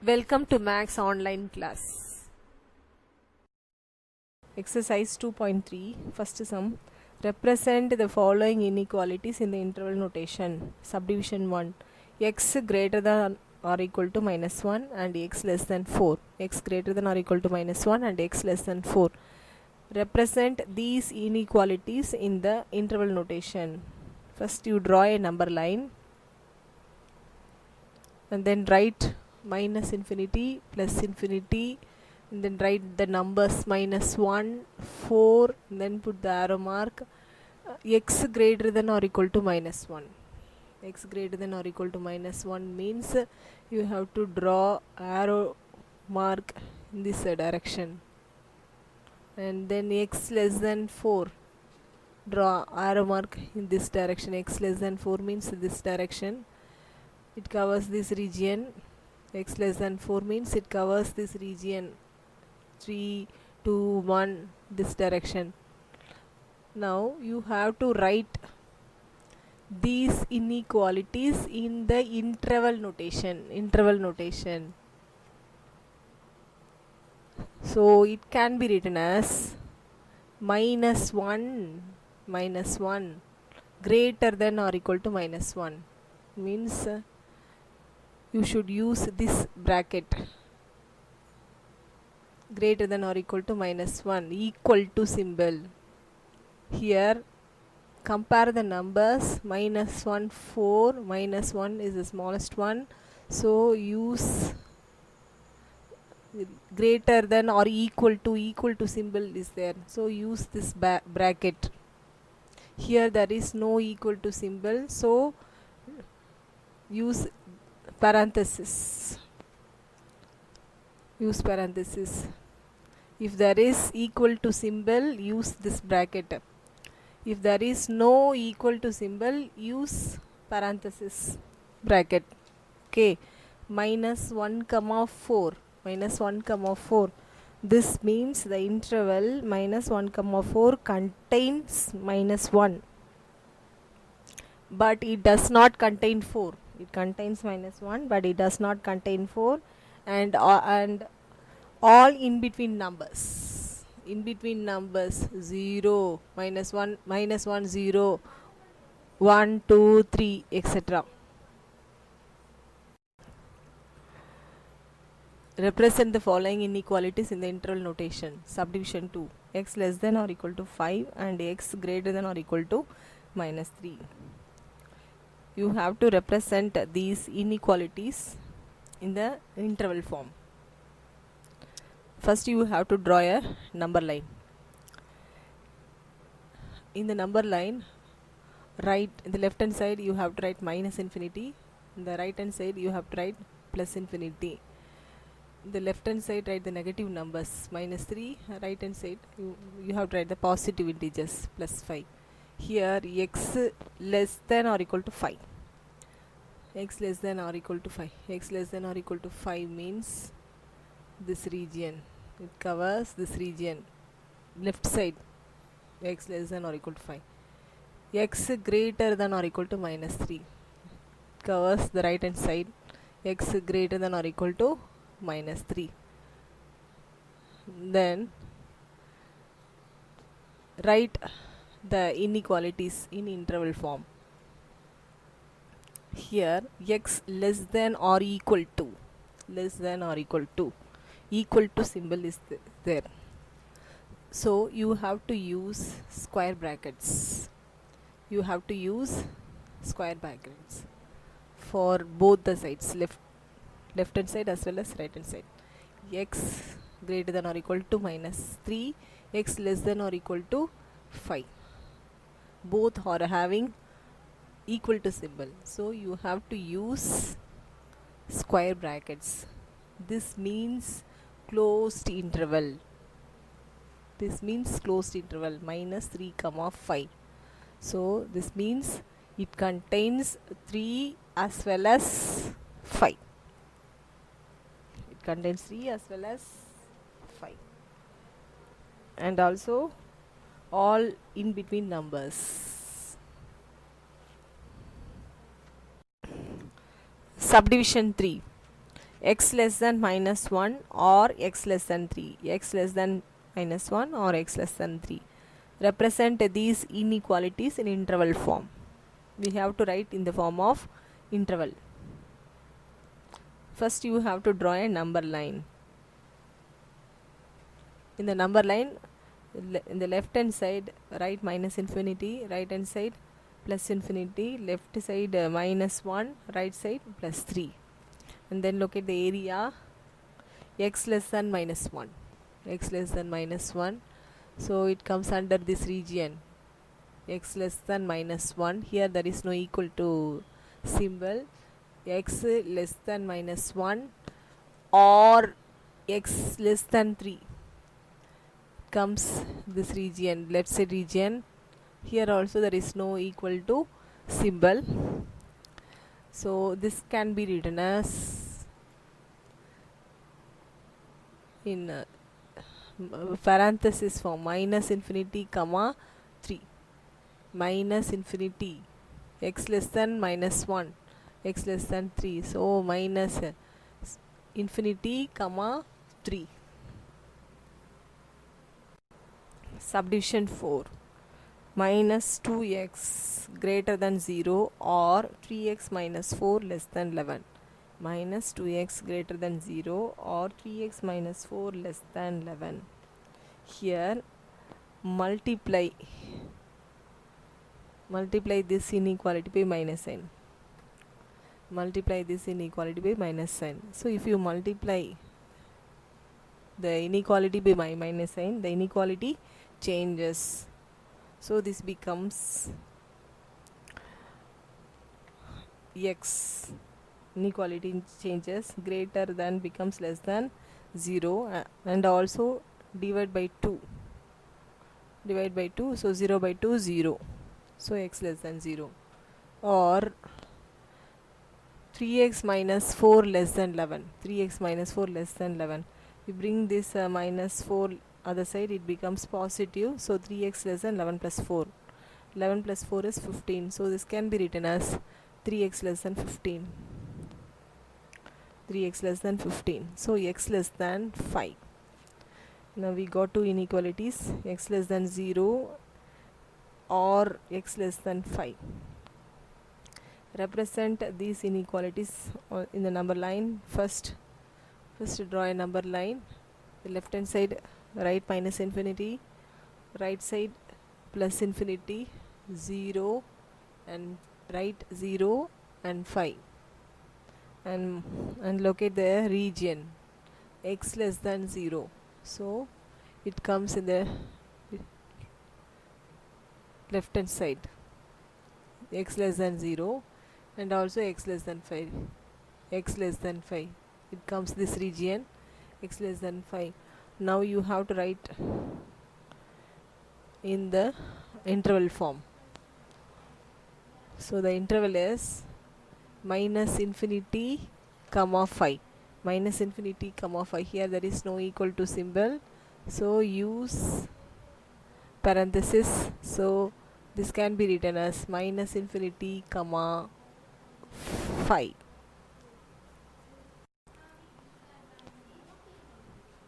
Welcome to Max online class. Exercise 2.3. First sum. Represent the following inequalities in the interval notation. Subdivision 1. X greater than or equal to minus 1 and x less than 4. X greater than or equal to minus 1 and x less than 4. Represent these inequalities in the interval notation. First you draw a number line and then write minus infinity, plus infinity, and then write the numbers minus 1, 4, and then put the arrow mark. X greater than or equal to minus 1. X greater than or equal to minus 1 means you have to draw arrow mark in this direction. And then x less than 4. Draw arrow mark in this direction. X less than 4 means this direction. It covers this region. X less than 4 means it covers this region 3, 2, 1 this direction. Now you have to write these inequalities in the interval notation. So it can be written as minus 1 greater than or equal to minus 1 means you should use this bracket, greater than or equal to minus 1, equal to symbol. Here compare the numbers, minus 1, 4, minus 1 is the smallest one, so use greater than or equal to symbol is there, so use this bracket. Here there is no equal to symbol, so use parenthesis. If there is equal to symbol, use this bracket. If there is no equal to symbol, use parenthesis bracket. Okay, minus 1 comma 4. This means the interval minus 1 comma 4 contains minus 1, but it does not contain 4. It contains minus 1, but it does not contain 4, and all in between numbers 0, minus 1, 0, 1, 2, 3, etc. Represent the following inequalities in the interval notation. Subdivision 2. X less than or equal to 5 and x greater than or equal to minus 3. You have to represent these inequalities in the interval form. First you have to draw a number line. In the number line, right in the left hand side you have to write minus infinity. In the right hand side you have to write plus infinity. In the left hand side write the negative numbers minus 3. Right hand side you have to write the positive integers plus 5. Here x less than or equal to 5. X less than or equal to 5. X less than or equal to 5 means this region. It covers this region. Left side x less than or equal to 5. X greater than or equal to minus 3 covers the right hand side. X greater than or equal to minus 3. Then write the inequalities in interval form. Here x less than or equal to equal to symbol is there, so you have to use square brackets. For both the sides, left hand side as well as right hand side. X greater than or equal to minus 3, x less than or equal to 5, both are having equal to symbol, so you have to use square brackets. This means closed interval. Minus 3 comma 5. So this means it contains 3 as well as 5. And also all in between numbers. Subdivision 3. x less than minus 1 or x less than 3, x less than minus 1 or x less than 3. Represent these inequalities in interval form. We have to write in the form of interval. First you have to draw a number line. In the number line, in the left hand side write minus infinity, right hand side plus infinity, left side minus 1, right side plus 3. And then look at the area, x less than minus 1, x less than minus 1, so it comes under this region, x less than minus 1. Here there is no equal to symbol, x less than minus 1 or x less than 3 comes this region, left side region. Here also there is no equal to symbol, so this can be written as in parenthesis form, minus infinity comma 3, minus infinity, x less than minus 1, x less than 3, so minus infinity comma 3. Subdivision 4, minus 2x greater than 0 or 3x minus 4 less than 11, minus 2x greater than 0 or 3x minus 4 less than 11. Here multiply this inequality by minus sign, multiply this inequality by minus sign. So if you multiply the inequality by minus sign, the inequality changes, so this becomes x, inequality changes, greater than becomes less than 0, and also divide by 2, so 0 by 2 0, so x less than 0, or 3x minus 4 less than 11, 3x minus 4 less than 11. We bring this minus 4 other side, it becomes positive, so 3x less than 11 plus 4, 11 plus 4 is 15, so this can be written as 3x less than 15, 3x less than 15, so x less than 5. Now we got two inequalities, x less than 0 or x less than 5. Represent these inequalities in the number line. First draw a number line. The left hand side write minus infinity, right side plus infinity, 0 and write 0 and 5, and locate the region x less than 0, so it comes in the left hand side, x less than 0 and also x less than 5, x less than 5, it comes this region, x less than 5. Now you have to write in the interval form. So the interval is minus infinity comma 5, minus infinity comma 5. Here there is no equal to symbol, so use parenthesis, so this can be written as minus infinity comma 5.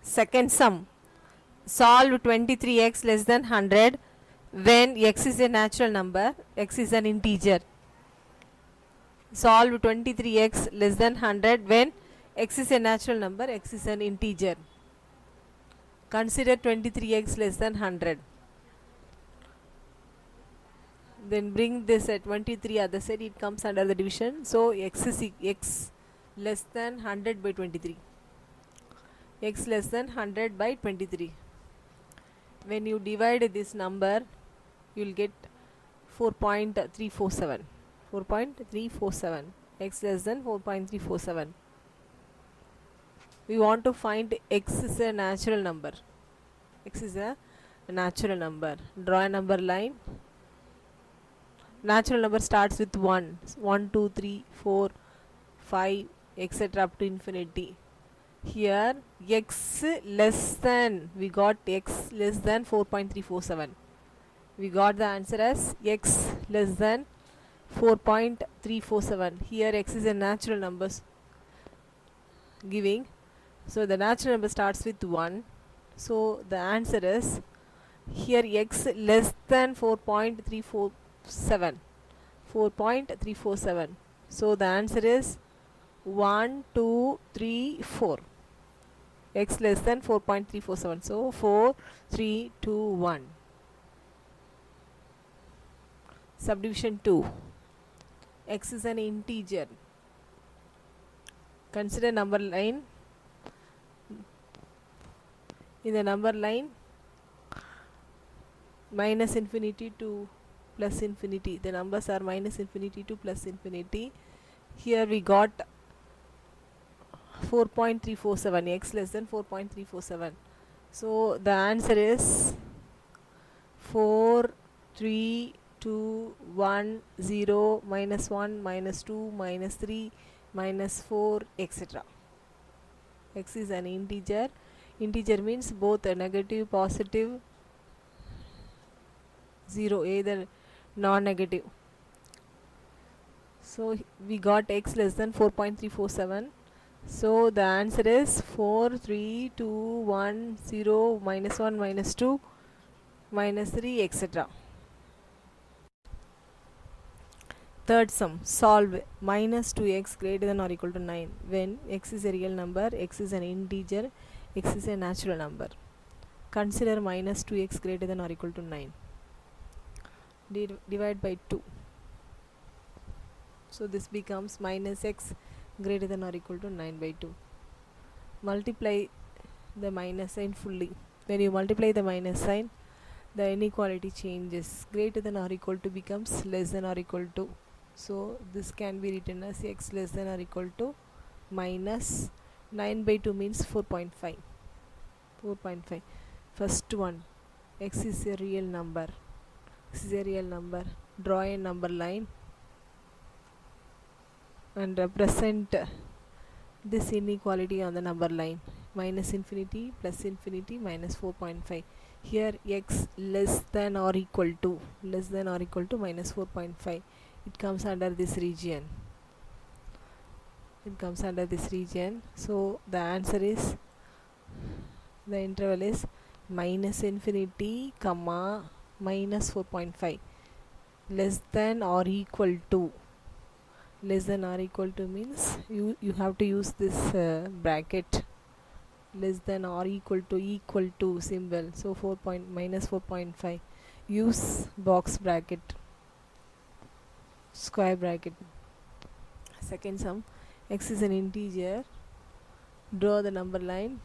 Second sum, solve 23x less than 100 when x is a natural number, x is an integer. Solve 23x less than 100 when x is a natural number, x is an integer. Consider 23x less than 100. Then bring this at 23 other side, it comes under the division, so x less than 100 by 23, x less than 100 by 23. When you divide this number, you will get 4.347, 4.347, x less than 4.347. We want to find x is a natural number, x is a natural number. Draw a number line. Natural number starts with 1, 1, 2, 3, 4, 5, etc. up to infinity. Here x less than, we got x less than 4.347. We got the answer as x less than 4.347. Here x is a natural number, giving. So the natural number starts with 1. So the answer is here x less than 4.347. 4.347. So the answer is 1, 2, 3, 4. X less than 4.347. So 4, 3, 2, 1. Subdivision 2. X is an integer. Consider number line. In the number line, minus infinity to plus infinity. The numbers are minus infinity to plus infinity. Here we got 4.347, x less than 4.347. So the answer is 4, 3, 2, 1, 0, minus 1, minus 2, minus 3, minus 4, etc. X is an integer. Integer means both a negative, positive, 0, either non-negative. So we got x less than 4.347. So the answer is 4, 3, 2, 1, 0, minus 1, minus 2, minus 3, etc. Third sum, solve minus 2x greater than or equal to 9 when x is a real number, x is an integer, x is a natural number. Consider minus 2x greater than or equal to 9. Divide by 2. So this becomes minus x greater than or equal to 9 by 2. Multiply the minus sign fully. When you multiply the minus sign, the inequality changes. Greater than or equal to becomes less than or equal to. So this can be written as x less than or equal to minus 9 by 2 means 4.5. 4.5. First one, x is a real number. X is a real number. Draw a number line and represent this inequality on the number line. Minus infinity, plus infinity, minus 4.5. Here x less than or equal to minus 4.5. It comes under this region. So the answer is, the interval is minus infinity comma minus 4.5. Less than or equal to. Less than or equal to means you have to use this bracket. Less than or equal to symbol. So minus 4.5. Use box bracket, square bracket. Second sum, x is an integer. Draw the number line.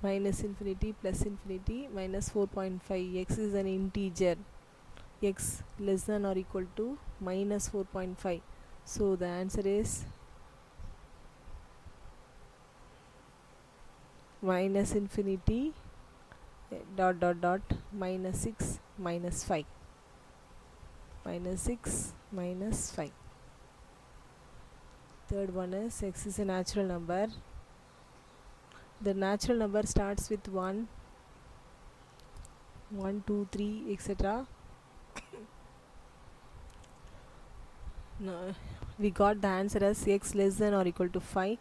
Minus infinity, plus infinity, minus 4.5. X is an integer. X less than or equal to minus 4.5. So the answer is minus infinity dot dot dot minus 6 minus 5. Minus 6 minus 5. Third one is x is a natural number. The natural number starts with 1, 2, 3, etc. No, we got the answer as x less than or equal to 5.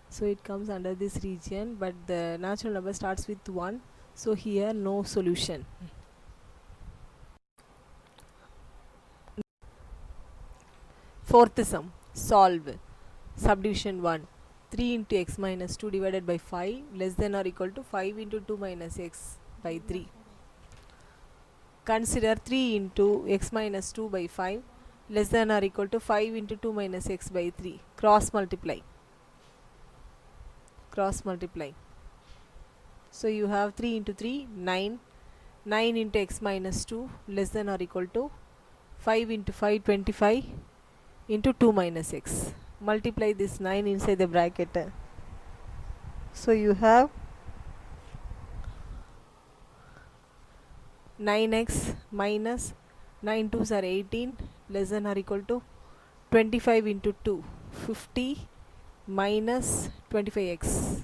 So it comes under this region, but the natural number starts with 1. So here no solution. Fourth sum, solve subdivision 1. 3 into x minus 2 divided by 5 less than or equal to 5 into 2 minus x by 3. Consider 3 into x minus 2 by 5 less than or equal to 5 into 2 minus x by 3. Cross multiply. So you have 3 into 3, 9. 9 into x minus 2 less than or equal to 5 into 5, 25 into 2 minus x. Multiply this 9 inside the bracket. So you have 9x minus 9 2s are 18 less than or equal to 25 into 2, 50 minus 25x.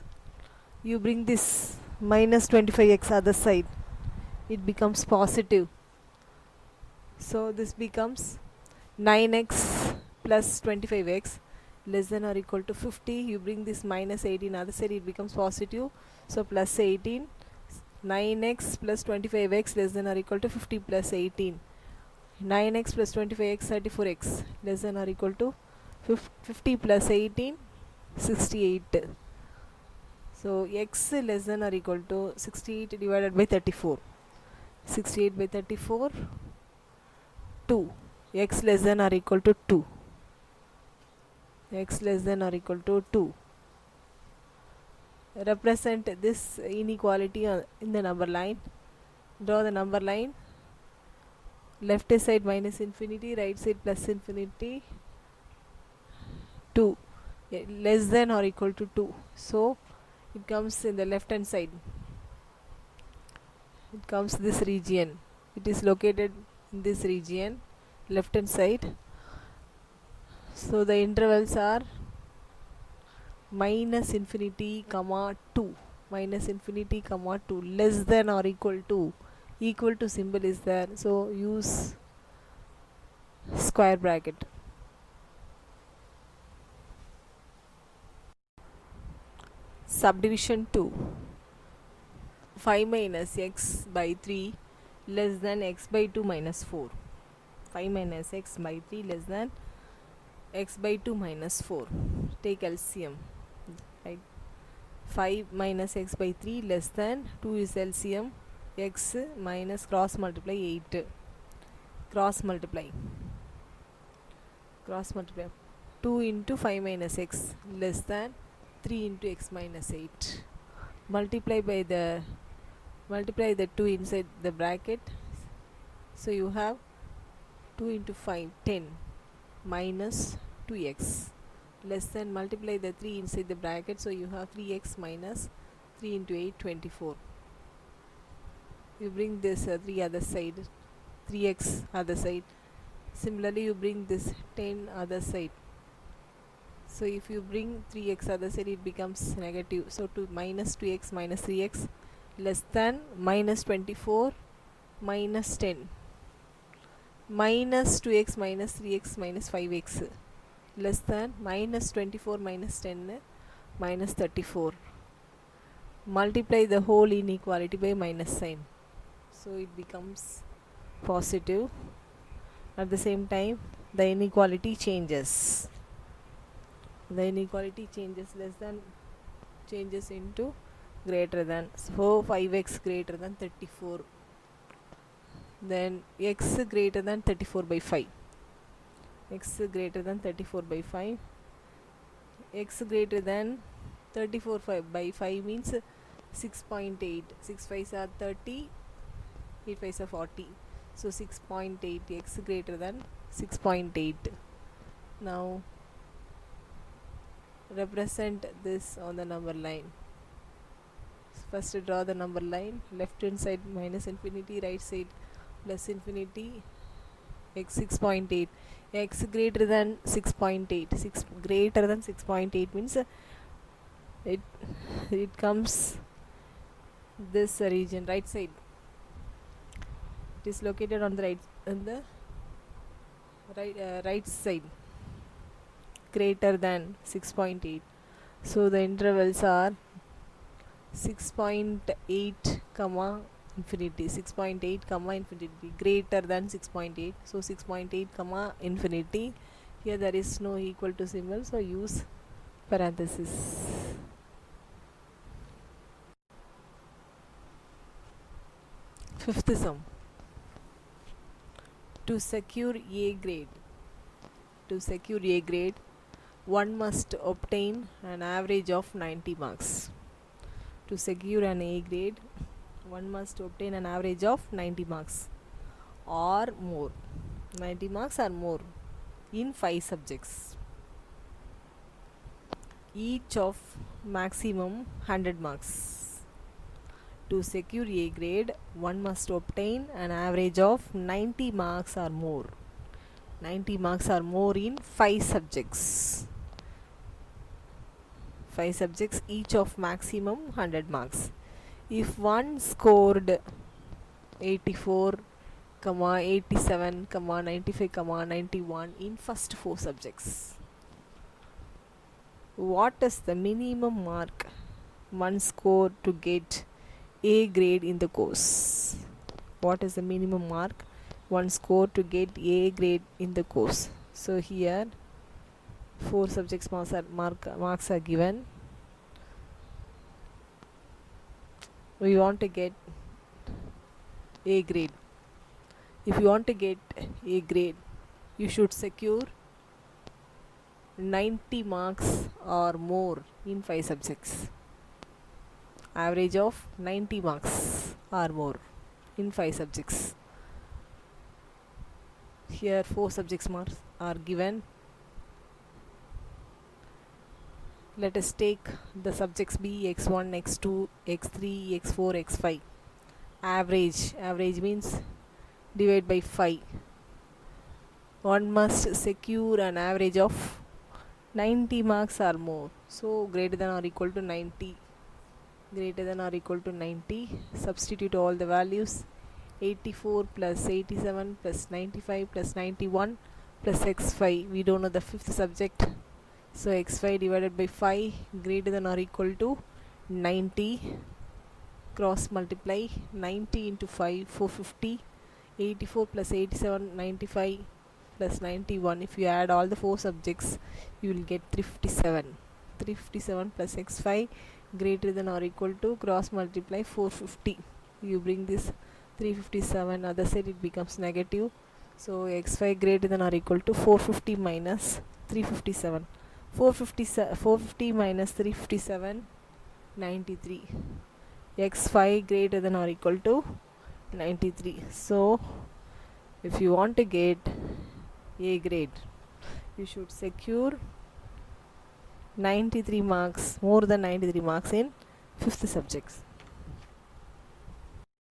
You bring this minus 25x other side. It becomes positive. So this becomes 9x plus 25x. less than or equal to 50, you bring this minus 18 other side, it becomes positive, so plus 18. 9x plus 25x less than or equal to 50 plus 18. 9x plus 25x 34x less than or equal to 50 plus 18 68. So x less than or equal to 68 divided by 34. 68 by 34, 2. X less than or equal to 2. X less than or equal to 2. Represent this inequality in the number line. Draw the number line. Left side minus infinity, right side plus infinity. 2 less than or equal to 2. So it comes in the left hand side. It comes this region. It is located in this region, left hand side. So the intervals are minus infinity comma 2, minus infinity comma 2, less than or equal to. Equal to symbol is there, so use square bracket. Subdivision 2. 5 minus x by 3 less than x by 2 minus 4. 5 minus x by 3 less than x by 2 minus 4. Take LCM. Right. 5 minus x by 3 less than 2 is LCM. X minus cross multiply 8. Cross multiply. Cross multiply. 2 into 5 minus x less than 3 into x minus 8. Multiply the 2 inside the bracket. So you have 2 into 5, 10 minus 2x less than, multiply the 3 inside the bracket, so you have 3x minus 3 into 8, 24. You bring this 3 other side, 3x other side. Similarly you bring this 10 other side. So if you bring 3x other side, it becomes negative. So to minus 2x minus 3x less than minus 24 minus 10 minus 2x minus 3x minus 5x less than minus 24 minus 10 minus 34. Multiply the whole inequality by minus sign, so it becomes positive. At the same time the inequality changes. The inequality changes, less than changes into greater than. So 5x greater than 34. Then x greater than 34 by 5. X greater than 34 by 5. X greater than 34 by 5 means 6.8. 6 5s are 30, 8 5s are 40. So 6.8, x greater than 6.8. Now represent this on the number line. First draw the number line. Left hand side minus infinity, right side plus infinity. X 6.8. X greater than 6.8. 6 greater than 6.8 means it comes this region, right side. It is located on the right side, greater than 6.8. So the intervals are 6.8 comma infinity, 6.8 comma infinity, greater than 6.8. So 6.8 comma infinity. Here there is no equal to symbol, so use parenthesis. Fifth sum. To secure A grade, one must obtain an average of 90 marks. To secure an A grade, one must obtain an average of 90 marks or more. 90 marks or more in 5 subjects, each of maximum 100 marks. To secure A grade, one must obtain an average of 90 marks or more. 90 marks or more in 5 subjects. 5 subjects, each of maximum 100 marks. If one scored 84, 87, 95, 91 in first 4 subjects, what is the minimum mark one score to get A grade in the course? What is the minimum mark one score to get A grade in the course? So here 4 subjects marks are given. We want to get A grade. If you want to get A grade, you should secure 90 marks or more in 5 subjects. Average of 90 marks or more in 5 subjects. Here 4 subjects marks are given. Let us take the subjects B, x1, x2, x3, x4, x5. Average means divide by 5. One must secure an average of 90 marks or more. So greater than or equal to 90. Greater than or equal to 90. Substitute all the values. 84 plus 87 plus 95 plus 91 plus x5. We don't know the fifth subject. So x5 divided by 5 greater than or equal to 90. Cross multiply 90 into 5, 450. 84 plus 87, 95 plus 91. If you add all the 4 subjects, you will get 357. 357 plus x5 greater than or equal to, cross multiply 450. You bring this 357, other side it becomes negative. So x5 greater than or equal to 450 minus 357. 450 minus 357, 93. x5 greater than or equal to 93. So if you want to get A grade, you should secure 93 marks, more than 93 marks in 5th subjects.